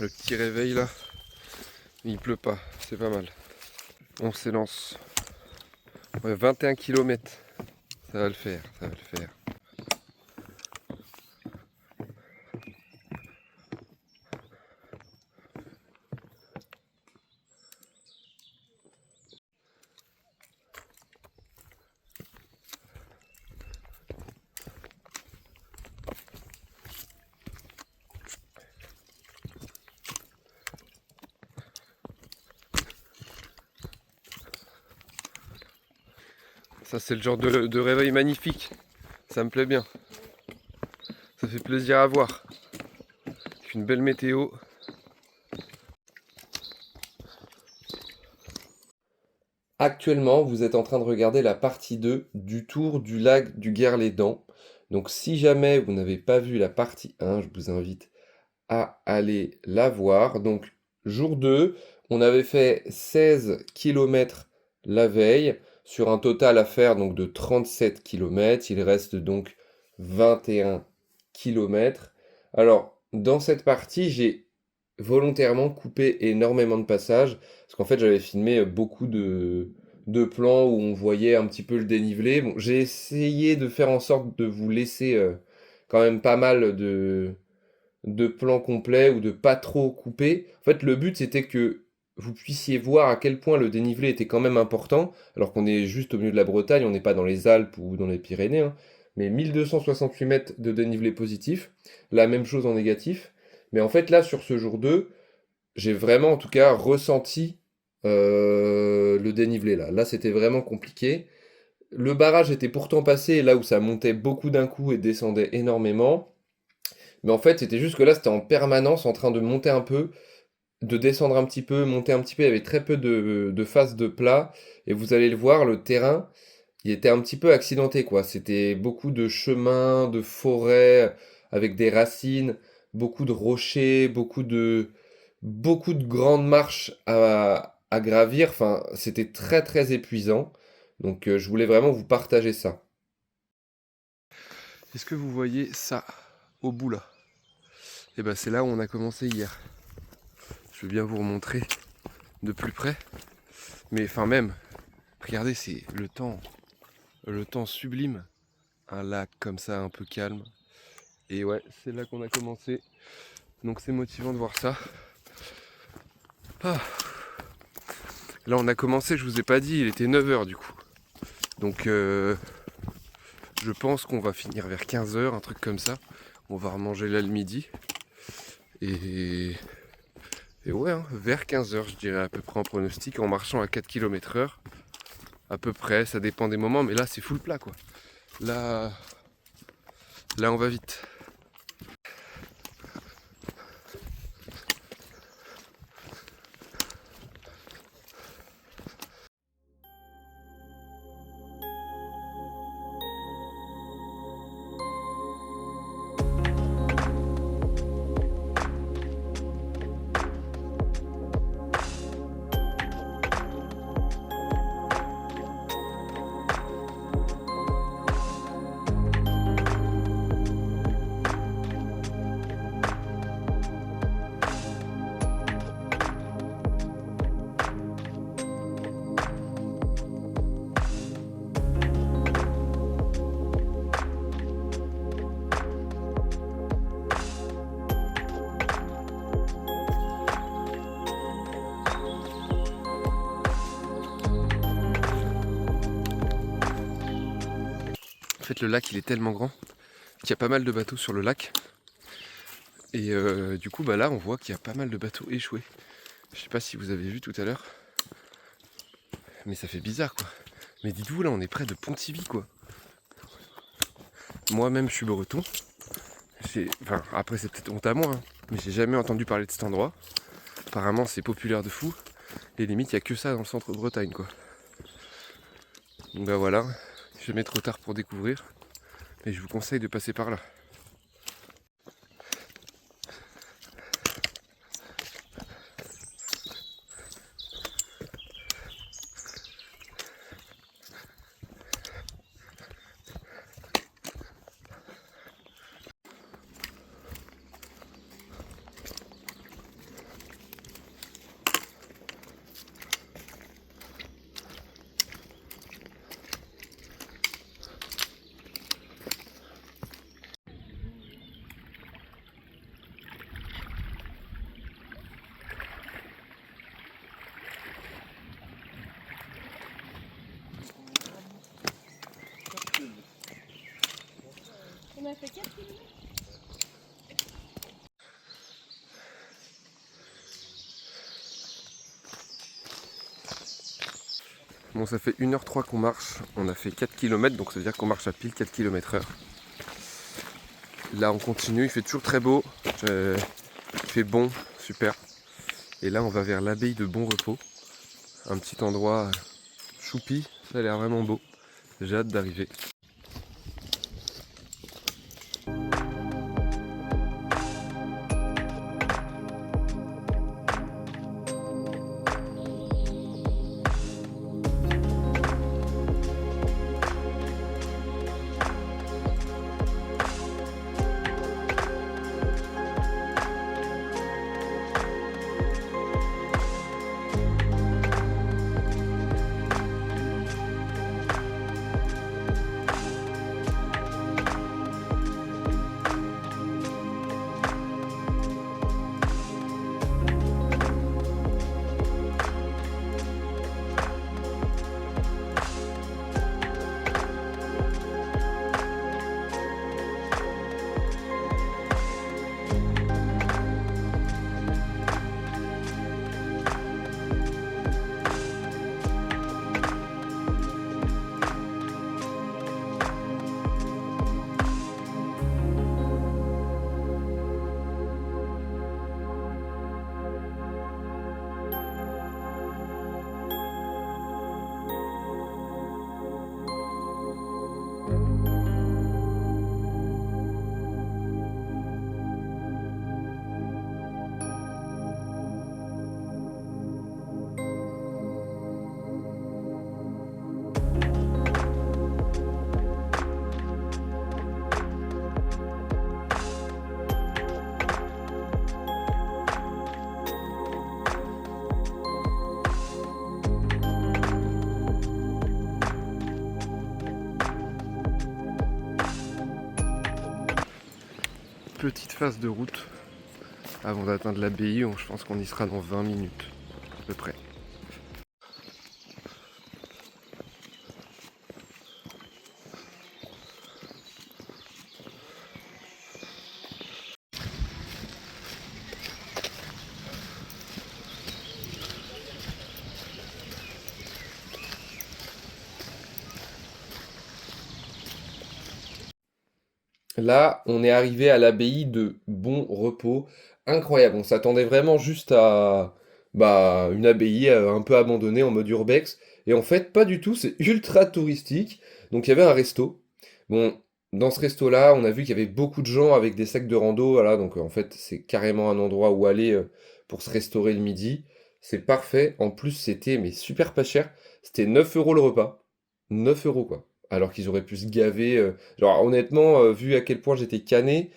le petit réveil là. Il pleut pas, c'est pas mal. On s'élance. Ouais, 21 km. Ça va le faire, ça va le faire. Ça c'est le genre de réveil magnifique. Ça me plaît bien. Ça fait plaisir à voir. Avec une belle météo. Actuellement, vous êtes en train de regarder la partie 2 du tour du lac du Guerre-les-Dents. Donc si jamais vous n'avez pas vu la partie 1, je vous invite à aller la voir. Donc jour 2, on avait fait 16 km la veille sur un total à faire donc de 37 km. Il reste donc 21 km. Alors dans cette partie, j'ai volontairement coupé énormément de passages parce qu'en fait j'avais filmé beaucoup de plans où on voyait un petit peu le dénivelé. Bon, j'ai essayé de faire en sorte de vous laisser quand même pas mal de plans complets ou de pas trop couper. En fait, le but c'était que vous puissiez voir à quel point le dénivelé était quand même important, alors qu'on est juste au milieu de la Bretagne, on n'est pas dans les Alpes ou dans les Pyrénées, hein, mais 1268 mètres de dénivelé positif, la même chose en négatif. Mais en fait, là, sur ce jour 2, j'ai vraiment en tout cas ressenti le dénivelé là. Là, c'était vraiment compliqué. Le barrage était pourtant passé là où ça montait beaucoup d'un coup et descendait énormément. Mais en fait, c'était juste que là, c'était en permanence en train de monter un peu, de descendre un petit peu, monter un petit peu. Il y avait très peu de phases de plat. Et vous allez le voir, le terrain, il était un petit peu accidenté, quoi. C'était beaucoup de chemins, de forêts avec des racines, beaucoup de rochers, beaucoup de grandes marches à gravir. Enfin, c'était très, très épuisant. Donc, je voulais vraiment vous partager ça. Est-ce que vous voyez ça au bout là? Et ben c'est là où on a commencé hier. Je vais bien vous remontrer de plus près. Mais enfin même, regardez, c'est le temps sublime. Un lac comme ça, un peu calme. Et ouais, c'est là qu'on a commencé. Donc c'est motivant de voir ça. Ah. Là on a commencé, je vous ai pas dit, il était 9 h du coup. Donc je pense qu'on va finir vers 15 h, un truc comme ça. On va remanger là le midi. Et ouais, hein, vers 15 h je dirais à peu près en pronostic, en marchant à 4 km/h. À peu près, ça dépend des moments, mais là c'est full plat quoi. Là, là on va vite. En fait le lac il est tellement grand qu'il y a pas mal de bateaux sur le lac. Et du coup bah là on voit qu'il y a pas mal de bateaux échoués. Je sais pas si vous avez vu tout à l'heure. Mais ça fait bizarre quoi. Mais dites-vous là on est près de Pontivy quoi. Moi-même je suis breton. Enfin après c'est peut-être honte à moi, hein, mais j'ai jamais entendu parler de cet endroit. Apparemment c'est populaire de fou. Et limite il n'y a que ça dans le centre de Bretagne quoi. Donc bah voilà, jamais trop tard pour découvrir. Mais je vous conseille de passer par là. Bon, ça fait 1h03 qu'on marche, on a fait 4 km, donc ça veut dire qu'on marche à pile 4 km/h. Là on continue, il fait toujours très beau, il fait bon, super. Et là on va vers l'abbaye de Bon Repos, un petit endroit choupi, ça a l'air vraiment beau. J'ai hâte d'arriver. Petite phase de route avant d'atteindre l'abbaye, je pense qu'on y sera dans 20 minutes à peu près. Là, on est arrivé à l'abbaye de Bon Repos. Incroyable, on s'attendait vraiment juste à une abbaye un peu abandonnée en mode urbex. Et en fait, pas du tout, c'est ultra touristique. Donc il y avait un resto. Bon, dans ce resto-là, on a vu qu'il y avait beaucoup de gens avec des sacs de rando. Voilà, donc en fait, c'est carrément un endroit où aller pour se restaurer le midi. C'est parfait. En plus, c'était mais super pas cher. C'était 9 € le repas. 9 € quoi. Alors qu'ils auraient pu se gaver. Genre, honnêtement, vu à quel point j'étais cané,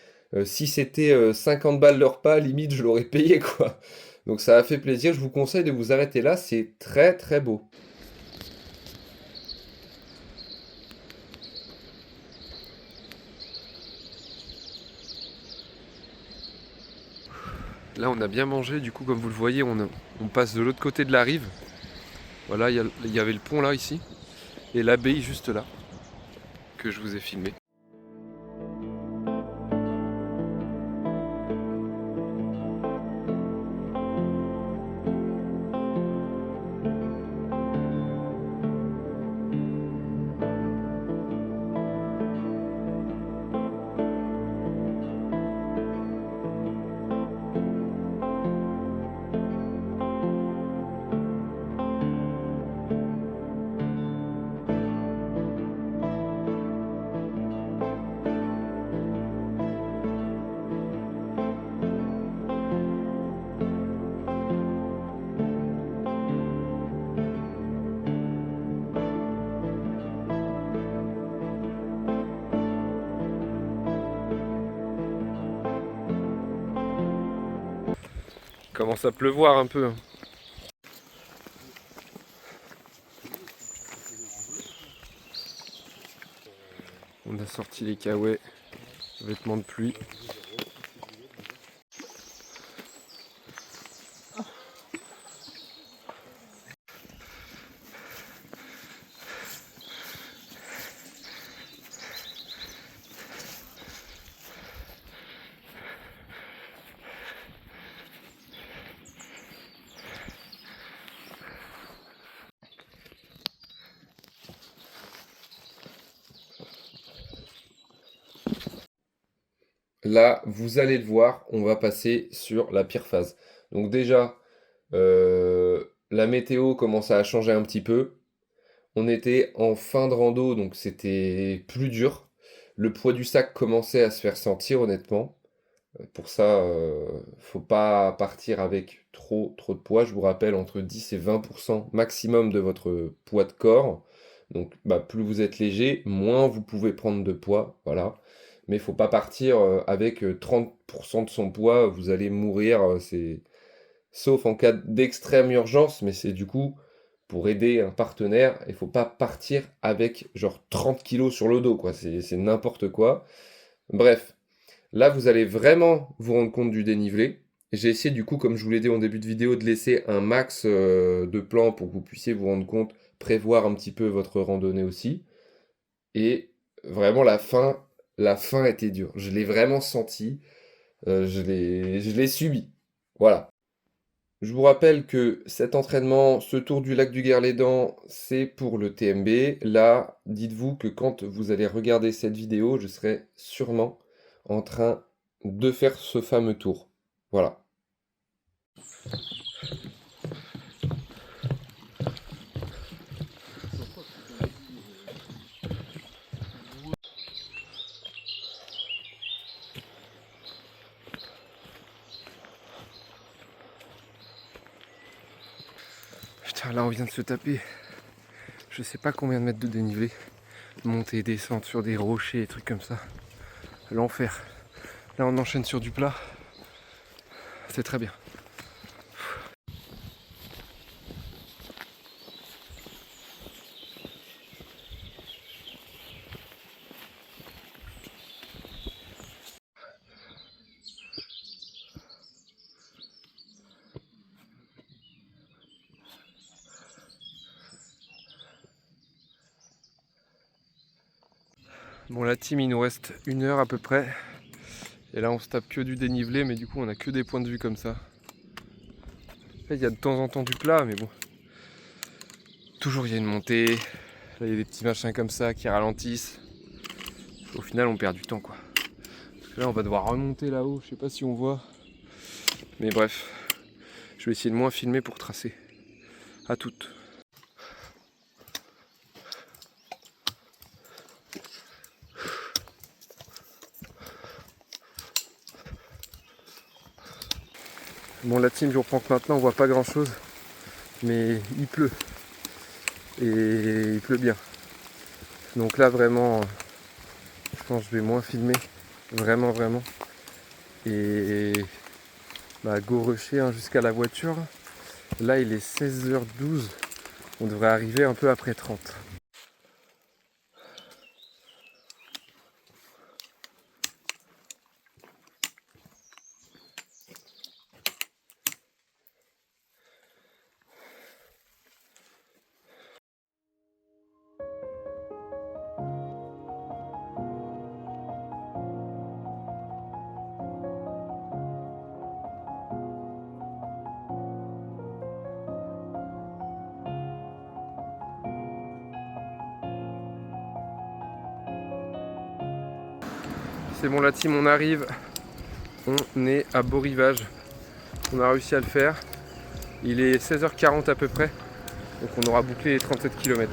si c'était 50 balles le repas, limite, je l'aurais payé, quoi. Donc ça a fait plaisir. Je vous conseille de vous arrêter là. C'est très, très beau. Là, on a bien mangé. Du coup, comme vous le voyez, on passe de l'autre côté de la rive. Voilà, il y avait le pont là, ici. Et l'abbaye juste là, que je vous ai filmé. Commence à pleuvoir un peu. On a sorti les caouets, vêtements de pluie. là, vous allez le voir, on va passer sur la pire phase. Donc déjà, la météo commençait à changer un petit peu. On était en fin de rando, donc c'était plus dur. Le poids du sac commençait à se faire sentir, honnêtement. Pour ça, faut pas partir avec trop de poids. Je vous rappelle, entre 10 et 20% maximum de votre poids de corps. Donc, bah, plus vous êtes léger, moins vous pouvez prendre de poids. Voilà. Mais il faut pas partir avec 30% de son poids. Vous allez mourir. Sauf en cas d'extrême urgence, mais c'est du coup pour aider un partenaire. Il faut pas partir avec genre 30 kilos sur le dos, quoi. C'est n'importe quoi. Bref. Là, vous allez vraiment vous rendre compte du dénivelé. J'ai essayé du coup, comme je vous l'ai dit en début de vidéo, de laisser un max de plans pour que vous puissiez vous rendre compte, prévoir un petit peu votre randonnée aussi. Et vraiment, la fin était dure. Je l'ai vraiment senti, je l'ai subi. Voilà. Je vous rappelle que cet entraînement, ce tour du lac du Guerlédan, c'est pour le TMB. Là, dites-vous que quand vous allez regarder cette vidéo, je serai sûrement en train de faire ce fameux tour. Voilà. Putain, là on vient de se taper, je sais pas combien de mètres de dénivelé. Monter, descendre sur des rochers, des trucs comme ça. L'enfer. Là on enchaîne sur du plat. C'est très bien. Bon, la team, il nous reste 1 heure à peu près. Et là, on se tape que du dénivelé, mais du coup, on a que des points de vue comme ça. Là, il y a de temps en temps du plat, mais bon. Toujours, il y a une montée. Là, il y a des petits machins comme ça qui ralentissent. Au final, on perd du temps, quoi. Parce que là, on va devoir remonter là-haut. Je sais pas si on voit. Mais bref, je vais essayer de moins filmer pour tracer. À toutes. Bon, la team, je reprends que maintenant on voit pas grand chose, mais il pleut et il pleut bien. Donc là, vraiment, je pense que je vais moins filmer, vraiment. Et bah, go rusher hein, jusqu'à la voiture. Là, il est 16h12, on devrait arriver un peu après 30. C'est bon la team, on arrive. On est à Beau Rivage. On a réussi à le faire. Il est 16h40 à peu près. Donc on aura bouclé les 37 km.